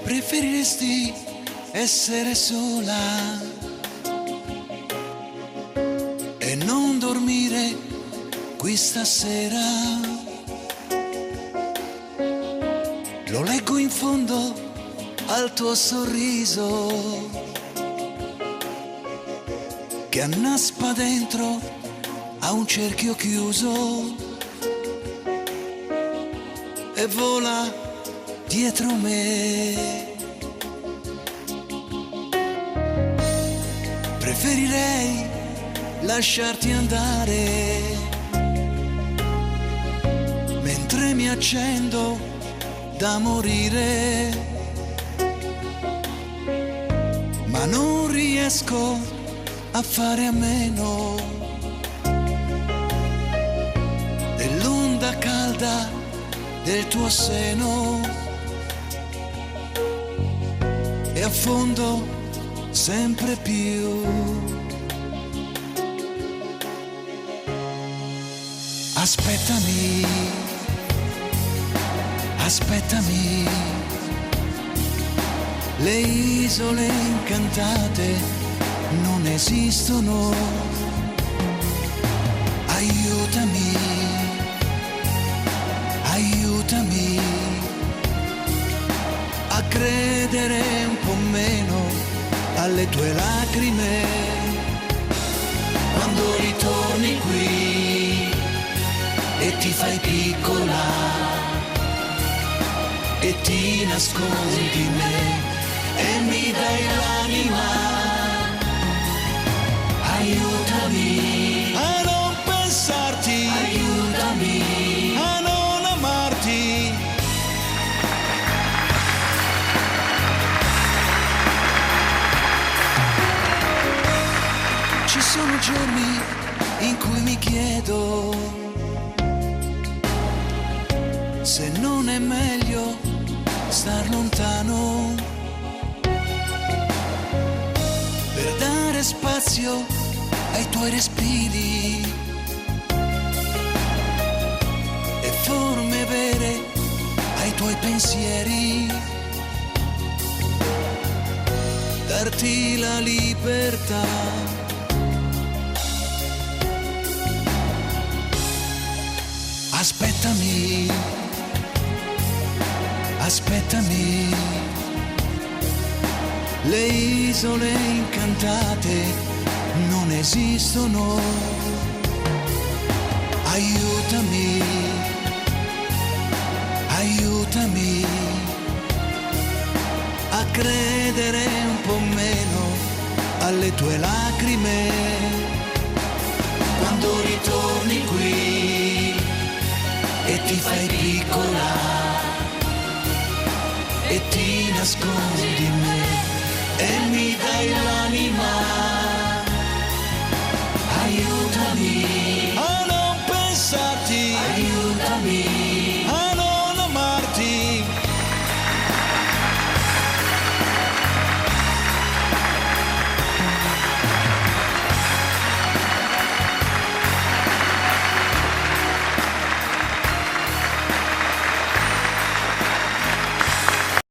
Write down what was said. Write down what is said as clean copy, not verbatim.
Preferiresti essere sola e non dormire qui stasera? Lo leggo in fondo al tuo sorriso che annaspa dentro a un cerchio chiuso e vola dietro me. Preferirei lasciarti andare mentre mi accendo da morire, ma non riesco a fare a meno dell'onda calda del tuo seno e affondo sempre più. Aspettami, aspettami, le isole incantate non esistono. Aiutami, aiutami a credere un po' meno alle tue lacrime quando ritorni qui e ti fai piccola e ti nascondi me e mi dai l'anima. Aiutami a non pensarti, aiutami a non amarti. Ci sono giorni in cui mi chiedo se non è meglio star lontano per dare spazio ai tuoi respiri e forme vere ai tuoi pensieri, darti la libertà. Aspettami, aspettami, le isole incantate non esistono. Aiutami, aiutami a credere un po' meno alle tue lacrime quando ritorni qui e ti fai piccola e ti nascondi me e mi dai l'anima. Aiutami a non pensare